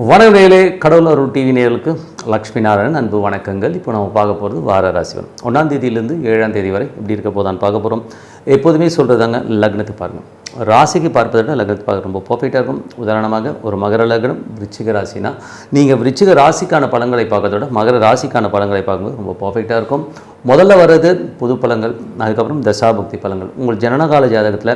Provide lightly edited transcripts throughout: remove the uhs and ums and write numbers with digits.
வணக்கங்களே, கடவுள் அருள் டிவி நேயர்களுக்கு லக்ஷ்மி நாராயணன் அன்பு வணக்கங்கள். இப்போ நம்ம பார்க்க போகிறது வார ராசிகள் 1ஆம் தேதியிலேருந்து 7ஆம் தேதி வரை எப்படி இருக்க போதான்னு பார்க்க போகிறோம். எப்போதுமே சொல்கிறதாங்க, லக்னத்தை பாருங்கள். ராசிக்கு பார்ப்பதை விட லக்னத்தை பார்க்க ரொம்ப பர்ஃபெக்டாக இருக்கும். உதாரணமாக ஒரு மகர லக்னம் விருச்சிக ராசினா நீங்கள் விருச்சிக ராசிக்கான பலன்களை பார்க்கறத விட மகர ராசிக்கான பலன்களை பார்க்கும்போது ரொம்ப பர்ஃபெக்டாக இருக்கும். முதல்ல வர்றது புது பலன்கள், அதுக்கப்புறம் தசாபுக்தி பலன்கள். உங்கள் ஜனனகால ஜாதகத்தில்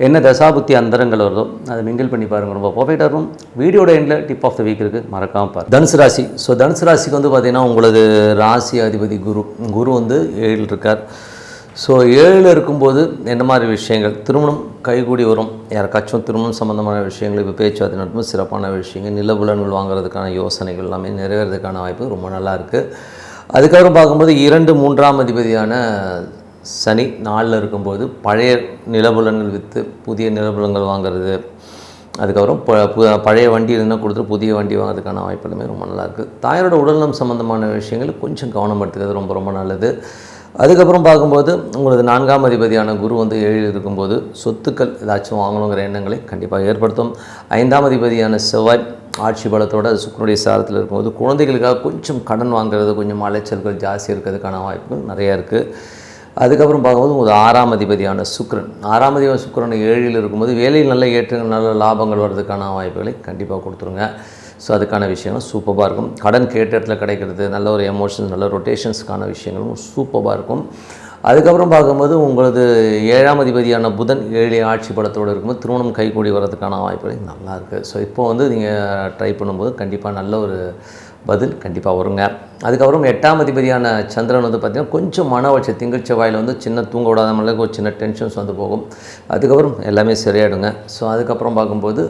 என்ன தசாபுக்தி அந்தரங்கள் வருதோ அதை மிங்கிள் பண்ணி பாருங்கள், ரொம்ப பர்ஃபெக்டாக இருக்கும். வீடியோட எண்டில் டிப் ஆஃப் த வீக் இருக்குது, மறக்காமல் பாருங்கள். தனுசு ராசி. தனுசு ராசிக்கு பார்த்திங்கன்னா உங்களது ராசி அதிபதி குரு 7 இருக்கார். 7 இருக்கும்போது என்ன மாதிரி விஷயங்கள் திருமணம் கைகூடி வரும். யாருக்காச்சும் திருமணம் சம்மந்தமான விஷயங்கள் இப்போ பேச்சுவார்த்தை நடத்தும் சிறப்பான விஷயங்கள், நிலபுலன்கள் வாங்குறதுக்கான யோசனைகள் எல்லாமே நிறைவேறதுக்கான வாய்ப்பு ரொம்ப நல்லா இருக்குது. அதுக்கப்புறம் பார்க்கும்போது 2, 3ஆம் அதிபதியான சனி 4 இருக்கும்போது பழைய நிலபுலன்கள் விற்று புதிய நிலபுலன்கள் வாங்குறது, அதுக்கப்புறம் பழைய வண்டி இருந்தால் கொடுத்துட்டு புதிய வண்டி வாங்குறதுக்கான வாய்ப்பு எல்லாமே ரொம்ப நல்லாயிருக்கு. தாயாரோட உடல்நலம் சம்மந்தமான விஷயங்கள் கொஞ்சம் கவனம் எடுத்துக்கிறது ரொம்ப ரொம்ப நல்லது. அதுக்கப்புறம் பார்க்கும்போது உங்களது 4ஆம் அதிபதியான குரு 7 இருக்கும்போது சொத்துக்கள் ஏதாச்சும் வாங்கணுங்கிற எண்ணங்களை கண்டிப்பாக ஏற்படுத்தும். 5ஆம் அதிபதியான செவ்வாய் ஆட்சி பலத்தோடு சுக்கிரனுடைய சாரத்தில் இருக்கும்போது குழந்தைகளுக்காக கொஞ்சம் கடன் வாங்குறது, கொஞ்சம் அலைச்சல்கள் ஜாஸ்தி இருக்கிறதுக்கான வாய்ப்புகள் நிறையா இருக்குது. அதுக்கப்புறம் பார்க்கும்போது உங்கள் 6ஆம் அதிபதியான சுக்கிரன் 7 இருக்கும்போது வேலையில் நல்ல ஏற்றங்கள் நல்ல லாபங்கள் வர்றதுக்கான வாய்ப்புகளை கண்டிப்பாக கொடுத்துருங்க. அதுக்கான விஷயங்கள் சூப்பராக இருக்கும். கடன் கேட்ட இடத்துல கிடைக்கிறது, நல்ல ஒரு எமோஷன்ஸ், நல்ல ரொட்டேஷன்ஸ்க்கான விஷயங்களும் சூப்பராக இருக்கும். அதுக்கப்புறம் பார்க்கும்போது உங்களது 7ஆம் அதிபதியான புதன் 7 ஆட்சி பலத்தோடு இருக்கும்போது திருமணம் கைகூடி வர்றதுக்கான வாய்ப்புகள் நல்லாயிருக்கு. இப்போ நீங்கள் ட்ரை பண்ணும்போது கண்டிப்பாக நல்ல ஒரு பதில் கண்டிப்பாக வருங்க. அதுக்கப்புறம் 8ஆம் அதிபதியான சந்திரன் பார்த்திங்கன்னா கொஞ்சம் மன வச்ச திங்கள் செவ்வாயில் சின்ன தூங்க விடாத மாதிரி ஒரு சின்ன டென்ஷன்ஸ் போகும். அதுக்கப்புறம் எல்லாமே சரியாயிடுங்க. அதுக்கப்புறம் பார்க்கும்போது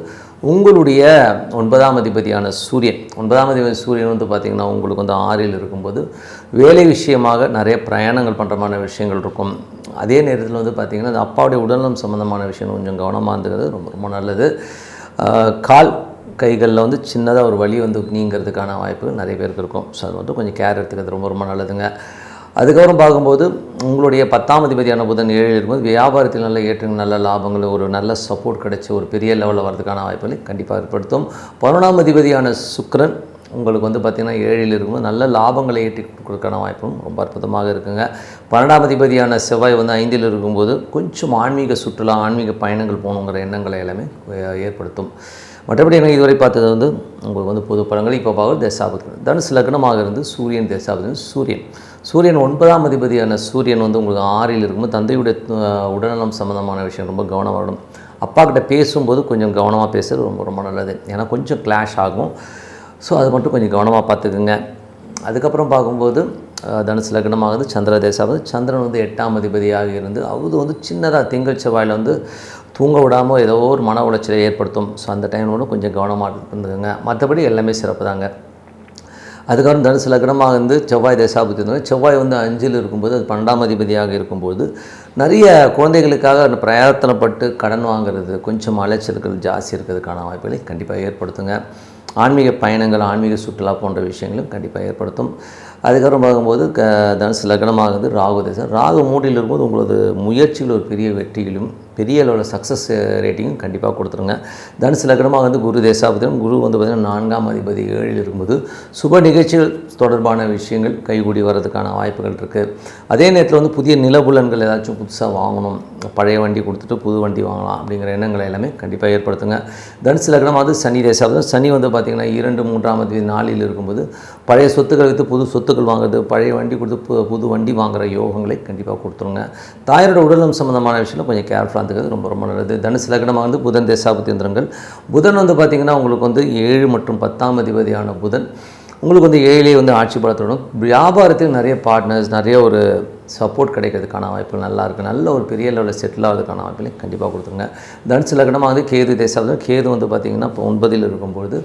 உங்களுடைய 9ஆம் அதிபதியான சூரியன் 9ஆம் அதிபதி சூரியன் பார்த்திங்கன்னா உங்களுக்கு 6ல் இருக்கும்போது வேலை விஷயமாக நிறைய பிரயாணங்கள் பண்ணுறமான விஷயங்கள் இருக்கும். அதே நேரத்தில் பார்த்திங்கன்னா அது அப்பாவுடைய உடல்நலம் சம்மந்தமான விஷயம் கொஞ்சம் கவனமாக இருந்துக்கிறது ரொம்ப ரொம்ப நல்லது. கால் கைகளில் சின்னதாக ஒரு வலி நீங்கிறதுக்கான வாய்ப்பு நிறைய பேருக்கு இருக்கும். அது கொஞ்சம் கேர் எடுத்துக்கிறது ரொம்ப ரொம்ப நல்லதுங்க. அதுக்கப்புறம் பார்க்கும்போது உங்களுடைய 10ஆம் அதிபதியான புதன் 7 இருக்கும்போது வியாபாரத்தில் நல்ல ஏற்றங்கள் நல்ல லாபங்கள் ஒரு நல்ல சப்போர்ட் கிடச்சி ஒரு பெரிய லெவலில் வரதுக்கான வாய்ப்புகளை கண்டிப்பாக ஏற்படுத்தும். 11ஆம் அதிபதியான சுக்கிரன் உங்களுக்கு பார்த்திங்கன்னா 7 இருக்கும்போது நல்ல லாபங்களை ஏற்றி கொடுக்கறதுக்கான வாய்ப்பும் ரொம்ப அற்புதமாக இருக்குங்க. 12ஆம் அதிபதியான செவ்வாய் 5ல் இருக்கும்போது கொஞ்சம் ஆன்மீக சுற்றுலா ஆன்மீக பயணங்கள் போகணுங்கிற எண்ணங்களை எல்லாமே ஏற்படுத்தும். மற்றபடி எனக்கு இதுவரை பார்த்தது உங்களுக்கு பொது பலன்கள். இப்போ பார்க்குறது தசாபுக்தி. தனுசு லக்னமாக இருந்து சூரியன் தசாபுக்தி. சூரியன் 9ஆம் அதிபதியான சூரியன் உங்களுக்கு 6ல் இருக்கும்போது தந்தையுடைய உடல்நலம் சம்மந்தமான விஷயம் ரொம்ப கவனம் வரணும். அப்பா கிட்ட பேசும்போது கொஞ்சம் கவனமாக பேசுகிறது ரொம்ப ரொம்ப நல்லது. ஏன்னா கொஞ்சம் கிளாஷ் ஆகும். அது மட்டும் கொஞ்சம் கவனமாக பார்த்துக்குங்க. அதுக்கப்புறம் பார்க்கும்போது தனுசு லக்னமாகுது சந்திர தேசாவது. சந்திரன் 8ஆம் அதிபதியாக இருந்து அது சின்னதாக திங்கள் செவ்வாயில் தூங்க விடாமல் ஏதோ ஒரு மன உளைச்சலை ஏற்படுத்தும். அந்த டைமோடு கொஞ்சம் கவனமாக இருந்துக்குங்க. மற்றபடி எல்லாமே சிறப்பு தாங்க. அதுக்கப்புறம் தனுசு லக்னமாக செவ்வாய் தேசாபுத்தி செவ்வாய் 5ல் இருக்கும்போது அது 12ஆம் அதிபதியாக இருக்கும்போது நிறைய குழந்தைகளுக்காக அந்த பிரயத்தனப்பட்டு கடன் வாங்குறது, கொஞ்சம் அலைச்சல்கள் ஜாஸ்தி இருக்கிறதுக்கான வாய்ப்புகளை கண்டிப்பாக ஏற்படுத்துங்க. ஆன்மீக பயணங்கள் ஆன்மீக சுற்றுலா போன்ற விஷயங்களும் கண்டிப்பாக ஏற்படுத்தும். அதுக்கப்புறம் பார்க்கும்போது தனுசு லக்னமாகுது ராகு தேசம். ராகு 3ல் இருக்கும்போது உங்களது முயற்சிகள் ஒரு பெரிய வெற்றிகளும் பெரிய அளவில் சக்ஸஸ் ரேட்டிங்கும் கண்டிப்பாக கொடுத்துருங்க. தனுசு லக்னமாக குரு தேசாபுத்திரம். குரு பார்த்திங்கன்னா 4ஆம் அதிபதி 7ல் இருக்கும்போது சுப நிகழ்ச்சிகள் தொடர்பான விஷயங்கள் கைகூடி வர்றதுக்கான வாய்ப்புகள் இருக்குது. அதே நேரத்தில் புதிய நிலபுலன்கள் ஏதாச்சும் புதுசாக வாங்கணும், பழைய வண்டி கொடுத்துட்டு புது வண்டி வாங்கலாம் அப்படிங்கிற எண்ணங்களை எல்லாமே கண்டிப்பாக ஏற்படுத்துங்க. தனுசு லக்னமாவது சனி தேசாபுத்திரம். சனி பார்த்திங்கன்னா 2, 3ஆம் அதிபதி 4ல் இருக்கும்போது பழைய சொத்துக்கள் வைத்து புது சொத்துக்கள் வாங்குறது, பழைய வண்டி கொடுத்து புது வண்டி வாங்குகிற யோகங்களை கண்டிப்பாக கொடுத்துருங்க. தாயாரோட உடல்நலம் சம்மந்தமான விஷயத்தில் கொஞ்சம் கேர்ஃபுல்லாக இருந்துக்கிறது ரொம்ப ரொம்ப நல்லது. தனுசு லக்னமாக புதன் தேசாபுத்தியந்திரங்கள். புதன் பார்த்திங்கன்னா உங்களுக்கு 7 மற்றும் 10ஆம் அதிபதியான புதன் உங்களுக்கு 7 ஆட்சி பலத்துடன் வியாபாரத்தில் நிறைய பார்ட்னர்ஸ் நிறைய ஒரு சப்போர்ட் கிடைக்கிறதுக்கான வாய்ப்புகள் நல்லா இருக்குது. நல்ல ஒரு பெரிய லெவலில் செட்டில் ஆகிறதுக்கான வாய்ப்புகளையும் கண்டிப்பாக கொடுத்துருங்க. தனுசு லக்னமாக கேது தேசாபுத்திரம். கேது பார்த்திங்கன்னா இப்போ 9ல் இருக்கும்பொழுது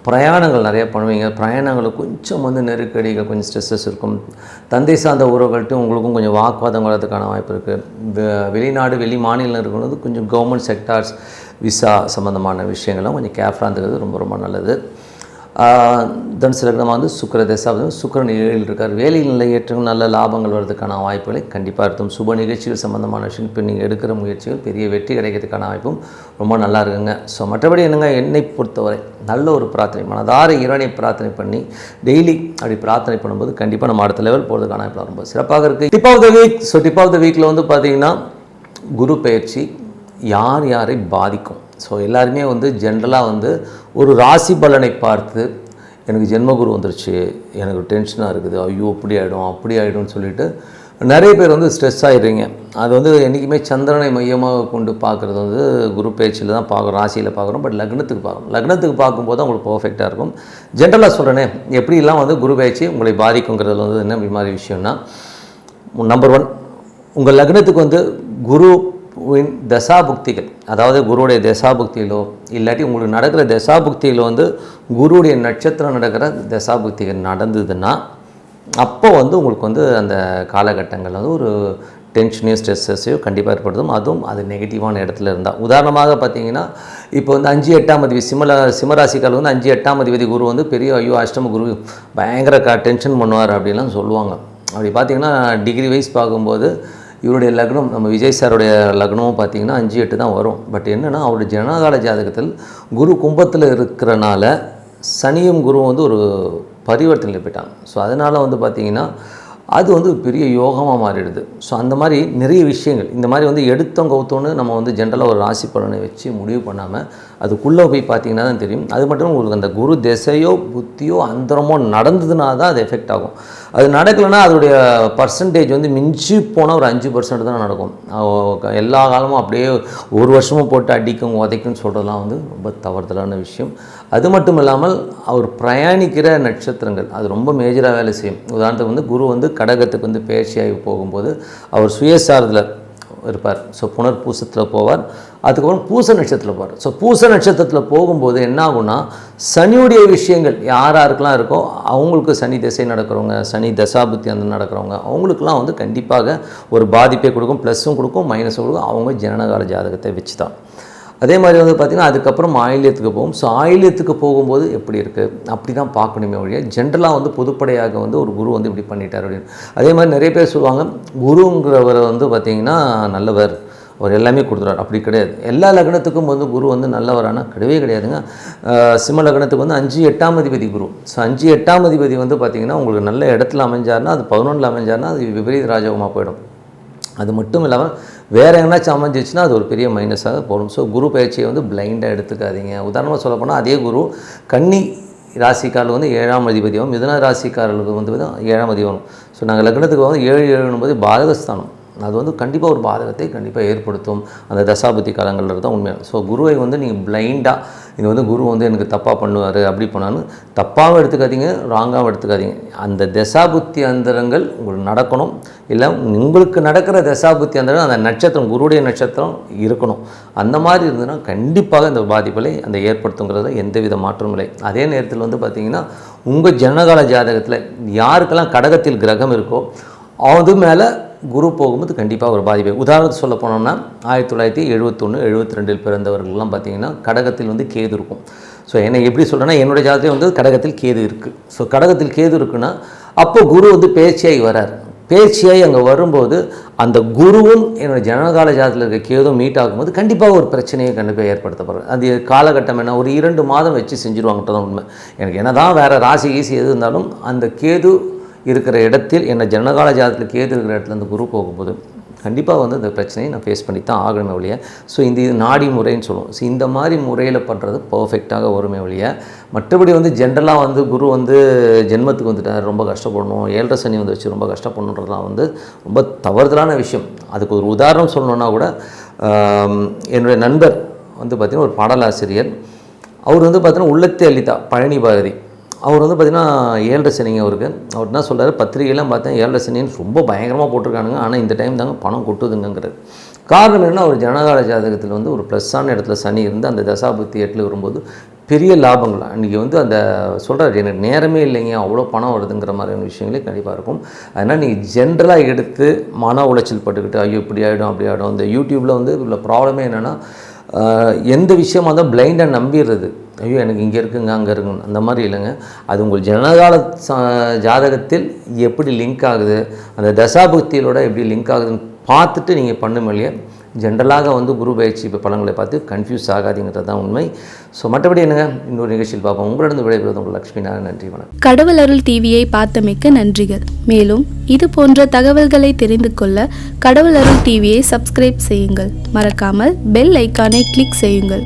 பிரயாணங்கள் நிறையா பண்ணுவீங்க. பிரயாணங்கள் கொஞ்சம் நெருக்கடிகள் கொஞ்சம் ஸ்ட்ரெஸ்ஸஸ் இருக்கும். தந்தை சார்ந்த உறவுகள்கிட்ட உங்களுக்கும் கொஞ்சம் வாக்குவாதம் வர்றதுக்கான வாய்ப்பு இருக்குது. வெளிநாடு வெளி மாநிலம் இருக்கும்போது கொஞ்சம் கவர்மெண்ட் செக்டார்ஸ் விசா சம்மந்தமான விஷயங்கள்லாம் கொஞ்சம் கேர்ஃபுல்லாக இருந்துக்கிறது ரொம்ப ரொம்ப நல்லது. தனுசு லக்னமாக வந்து சுக்கிர தசாபதி சுக்கிரன் 7 இருக்கார். வேலையில் நிலை ஏற்றங்கள் நல்ல லாபங்கள் வர்றதுக்கான வாய்ப்புகளை கண்டிப்பாக இருக்கும். சுப நிகழ்ச்சிகள் சம்மந்தமான விஷயம் இப்போ நீங்கள் எடுக்கிற முயற்சிகள் பெரிய வெற்றி கிடைக்கிறதுக்கான வாய்ப்பும் ரொம்ப நல்லா இருக்குங்க. ஸோ மற்றபடி என்னங்க, என்னை பொறுத்தவரை நல்ல ஒரு பிரார்த்தனை, மனதார இறைவனை பிரார்த்தனை பண்ணி டெய்லி அப்படி பிரார்த்தனை பண்ணும்போது கண்டிப்பாக நம்ம அடுத்த லெவல் போகிறதுக்கான வாய்ப்பு ரொம்ப சிறப்பாக இருக்குது. Tip of the week. So tip of the வீக்கில் வந்து பார்த்திங்கன்னா குரு பயிற்சி யார் யாரை பாதிக்கும். ஸோ எல்லாருமே வந்து ஜென்ரலாக வந்து ஒரு ராசி பலனை பார்த்து எனக்கு ஜென்மகுரு வந்துருச்சு, எனக்கு டென்ஷனாக இருக்குது, ஐயோ இப்படி ஆகிடும் அப்படி ஆகிடும்னு சொல்லிட்டு நிறைய பேர் வந்து ஸ்ட்ரெஸ் ஆகிடுறீங்க. அது வந்து என்றைக்குமே சந்திரனை மையமாக கொண்டு பார்க்குறது வந்து குரு பேச்சில் தான் பார்க்குறோம், ராசியில் பார்க்குறோம். பட் லக்னத்துக்கு பார்க்குறோம். லக்னத்துக்கு பார்க்கும்போது தான் உங்களுக்கு பர்ஃபெக்டாக இருக்கும். ஜென்ரலாக சொல்கிறேனே எப்படிலாம் வந்து குரு பேச்சு உங்களை பாதிக்குங்கிறதுல வந்து என்ன மாதிரி விஷயம்னா, நம்பர் 1, உங்கள் லக்னத்துக்கு வந்து குருவின் தசாபுக்திகள், அதாவது குருவுடைய தசாபுக்திகளோ இல்லாட்டி உங்களுக்கு நடக்கிற தசாபுக்தியில் வந்து குருவுடைய நட்சத்திரம் நடக்கிற தசாபுக்திகள் நடந்ததுன்னா அப்போ வந்து உங்களுக்கு வந்து அந்த காலகட்டங்களில் வந்து ஒரு டென்ஷனையோ ஸ்ட்ரெஸ்ஸையோ கண்டிப்பாக ஏற்படுத்தும். அதுவும் அது நெகட்டிவான இடத்துல இருந்தால். உதாரணமாக பார்த்தீங்கன்னா இப்போ வந்து 5 8ஆம் அதிபதி சிம்மராசிக்கால் வந்து 5 8ஆம் அதிபதி குரு வந்து பெரிய ஐயோ அஷ்டம குரு பயங்கர டென்ஷன் பண்ணுவார் அப்படின்லாம் சொல்லுவாங்க. அப்படி பார்த்திங்கன்னா டிகிரி வைஸ் பார்க்கும்போது இவருடைய லக்னம், நம்ம விஜய் சாருடைய லக்னமும் பார்த்திங்கன்னா 5 8 தான் வரும். பட் என்னென்னா அவருடைய ஜனகால ஜாதகத்தில் குரு கும்பத்தில் இருக்கிறனால சனியும் குருவும் வந்து ஒரு பரிவர்த்தனையில் போயிட்டாங்க. ஸோ அதனால் வந்து பார்த்திங்கன்னா அது வந்து பெரிய யோகமாக மாறிடுது. ஸோ அந்த மாதிரி நிறைய விஷயங்கள் இந்த மாதிரி வந்து எடுத்தோம் கவுத்தோன்னு நம்ம வந்து ஜென்ரலாக ஒரு ராசி பலனை வச்சு முடிவு பண்ணாமல் அதுக்குள்ளே போய் பார்த்திங்கன்னா தான் தெரியும். அது மட்டும் உங்களுக்கு அந்த குரு திசையோ புத்தியோ அந்தரமோ நடந்ததுனா தான் அது எஃபெக்ட் ஆகும். அது நடக்கலைன்னா அதோடைய பர்சன்டேஜ் வந்து மிஞ்சி போனால் ஒரு 5% தான் நடக்கும். எல்லா காலமும் அப்படியே ஒரு வருஷமும் போட்டு அடிக்கும் உதைக்கும்னு சொல்கிறதுலாம் வந்து ரொம்ப தவறுதலான விஷயம். அது மட்டும் இல்லாமல் அவர் பிரயாணிக்கிற நட்சத்திரங்கள் அது ரொம்ப மேஜராக வேலை செய்யும். உதாரணத்துக்கு வந்து குரு வந்து கடகத்துக்கு வந்து பயிற்சியாகி போகும்போது அவர் சுயசாரத்தில் இருப்பார். ஸோ புனர் பூசத்தில் போவார், அதுக்கப்புறம் பூச நட்சத்திரத்தில் போவார். ஸோ பூச நட்சத்திரத்தில் போகும்போது என்ன ஆகும்னா சனியுடைய விஷயங்கள் யாராருக்கெல்லாம் இருக்கோ அவங்களுக்கு சனி திசை நடக்கிறவங்க, சனி தசாபுத்தி அந்த நடக்கிறவங்க அவங்களுக்குலாம் வந்து கண்டிப்பாக ஒரு பாதிப்பை கொடுக்கும், ப்ளஸ்ஸும் கொடுக்கும் மைனஸும் கொடுக்கும். அவங்க ஜனனகால ஜாதகத்தை வச்சு தான். அதே மாதிரி வந்து பார்த்திங்கன்னா அதுக்கப்புறம் ஆயில்யத்துக்கு போகும். ஸோ ஆயில்யத்துக்கு போகும்போது எப்படி இருக்குது அப்படி தான் பார்க்கணுமே ஒழிய ஜென்ரலாக வந்து பொதுப்படையாக வந்து ஒரு குரு வந்து இப்படி பண்ணிட்டார் அப்படின்னு. அதே மாதிரி நிறைய பேர் சொல்லுவாங்க குருங்கிறவரை வந்து பார்த்திங்கன்னா நல்லவர், அவர் எல்லாமே கொடுத்துறாரு. அப்படி கிடையாது. எல்லா லக்னத்துக்கும் வந்து குரு வந்து நல்லவரானா கிடையவே கிடையாதுங்க. சிம்ம லக்னத்துக்கு வந்து 5 8ஆம் அதிபதி குரு. ஸோ 5 8ஆம் அதிபதி வந்து பார்த்திங்கன்னா உங்களுக்கு நல்ல இடத்துல அமைஞ்சார்னா அது 11ல் அமைஞ்சார்னா அது விபரீத ராஜகமாக போயிடும். அது மட்டும் இல்லாமல் வேறு எங்கேனாச்சும் அமைஞ்சிச்சுன்னா அது ஒரு பெரிய மைனஸாக போகும். ஸோ குரு பயிற்சியை வந்து பிளைண்டாக எடுத்துக்காதீங்க. உதாரணமாக சொல்லப்போனால் அதே குரு கன்னி ராசிக்காரர்கள் வந்து 7ஆம் அதிபதியும், மிதுன ராசிக்காரர்களுக்கு வந்து 7ஆம் அதிபதி. ஸோ நாங்கள் லக்னத்துக்கு வந்து 7 7 பாதகஸ்தானம். அது வந்து கண்டிப்பாக ஒரு பாதகத்தை கண்டிப்பாக ஏற்படுத்தும் அந்த தசாபுத்தி காலங்களில் தான் உண்மையாக. ஸோ குருவை வந்து நீங்கள் பிளைண்டாக இது வந்து குரு வந்து எனக்கு தப்பாக பண்ணுவார் அப்படி பண்ணாலும் தப்பாகவும் எடுத்துக்காதீங்க, ராங்காகவும் எடுத்துக்காதீங்க. அந்த தசாபுத்தி அந்தரங்கள் உங்களுக்கு நடக்கணும். இல்லை உங்களுக்கு நடக்கிற தசாபுத்தி அந்தரங்கள் அந்த நட்சத்திரம் குருடைய நட்சத்திரம் இருக்கணும். அந்த மாதிரி இருந்ததுன்னா கண்டிப்பாக இந்த பாதிப்புகளை அந்த ஏற்படுத்துங்கிறத எந்தவித மாற்றமும் இல்லை. அதே நேரத்தில் வந்து பார்த்திங்கன்னா உங்கள் ஜனகால ஜாதகத்தில் யாருக்கெல்லாம் கடகத்தில் கிரகம் இருக்கோ அது மேலே குரு போகும்போது கண்டிப்பாக ஒரு பாதிப்பு. உதாரணத்துக்கு சொல்ல போனோம்னா 1971 72 பிறந்தவர்கள்லாம் பார்த்திங்கன்னா கடகத்தில் வந்து கேது இருக்கும். ஸோ என்னை எப்படி சொல்கிறேன்னா என்னுடைய ஜாதகத்தில் வந்து கடகத்தில் கேது இருக்குது. ஸோ கடகத்தில் கேது இருக்குன்னா அப்போ குரு வந்து பேச்சியாகி வரார். பேச்சியாகி அங்கே வரும்போது அந்த குருவும் என்னோடய ஜனகால ஜாதகத்தில் இருக்க கேதும் மீட் ஆகும்போது கண்டிப்பாக ஒரு பிரச்சனையை கண்டிப்பாக ஏற்படுத்தப்படுறது. அது காலகட்டம் என்ன ஒரு 2 மாதம் வச்சு செஞ்சுருவாங்கன்றதான் உண்மை. எனக்கு என்ன தான் வேறு ராசி கீசி எது இருந்தாலும் அந்த கேது இருக்கிற இடத்தில் என்ன ஜனகால ஜாதகத்தில் கேது இருக்கிற இடத்துல அந்த குரு போகும்போது கண்டிப்பாக வந்து அந்த பிரச்சனையை நான் ஃபேஸ் பண்ணி தான் ஆகணுமே ஒழிய. ஸோ இது நாடி முறைன்னு சொல்லுவோம். ஸோ இந்த மாதிரி முறையில் பண்ணுறது பர்ஃபெக்டாக வருமே ஒழிய மற்றபடி வந்து ஜென்ரலாக வந்து குரு வந்து ஜென்மத்துக்கு வந்துட்டார் ரொம்ப கஷ்டப்படணும், 7.5 சனி வந்து வச்சு ரொம்ப கஷ்டப்படணுன்றதுலாம் வந்து ரொம்ப தவறுதலான விஷயம். அதுக்கு ஒரு உதாரணம் சொல்லணுன்னா கூட என்னுடைய நண்பர் வந்து பார்த்திங்கன்னா ஒரு பாடலாசிரியர். அவர் வந்து பார்த்திங்கன்னா உள்ளத்தை அளித்தா பழனி பாரதி. அவர் வந்து பார்த்திங்கன்னா 7.5 சனிங்க அவருக்கு. அவர் என்ன சொல்கிறார், பத்திரிகையெல்லாம் பார்த்தேன் 7.5 சனின்னு ரொம்ப பயங்கரமாக போட்டிருக்கானுங்க, ஆனால் இந்த டைம் தாங்க பணம் கொட்டுதுங்கிறது. காரணம் என்னென்னா அவர் ஜனகால ஜாதகத்தில் வந்து ஒரு ப்ளஸ்ஸான இடத்துல சனி இருந்து அந்த தசாபுத்தி 8 வரும்போது பெரிய லாபங்கள். அன்றைக்கி வந்து அந்த சொல்கிறார் எனக்கு நேரமே இல்லைங்க அவ்வளோ பணம் வருதுங்கிற மாதிரியான விஷயங்களே கண்டிப்பாக இருக்கும். அதனால் நீங்கள் ஜென்ரலாக எடுத்து மன உளைச்சல் பட்டுக்கிட்டு ஐயோ இப்படி ஆகிடும் அப்படி ஆகிடும். இந்த யூடியூப்பில் வந்து உள்ள ப்ராப்ளமே என்னென்னா எந்த விஷயமாக இருந்தால் பிளைண்டாக நம்பிடுறது. ஐயோ எனக்கு இங்கே இருக்குங்க அங்கே இருக்குங்க அந்த மாதிரி இல்லைங்க. அது உங்கள் ஜனகால ஜாதகத்தில் எப்படி லிங்க் ஆகுது, அந்த தசாபுக்தியிலோட எப்படி லிங்க் ஆகுதுன்னு பார்த்துட்டு நீங்கள் பண்ணும் இல்லையா. ஜென்ரலாக வந்து குரு பயிற்சி இப்போ பலன்களை பார்த்து கன்ஃபியூஸ் ஆகாதீங்கிறது தான் உண்மை. ஸோ மற்றபடி என்னங்க, இன்னொரு நிகழ்ச்சியில் பார்ப்போம். உங்களிடம் விடைபெறுவது உங்கள் லக்ஷ்மி நாராயணன். நன்றி, வணக்கம். கடவுள் அருள் டிவியை பார்த்தமைக்க நன்றிகள். மேலும் இது போன்ற தகவல்களை தெரிந்து கொள்ள கடவுள் அருள் டிவியை சப்ஸ்கிரைப் செய்யுங்கள். மறக்காமல் பெல் ஐக்கானை கிளிக் செய்யுங்கள்.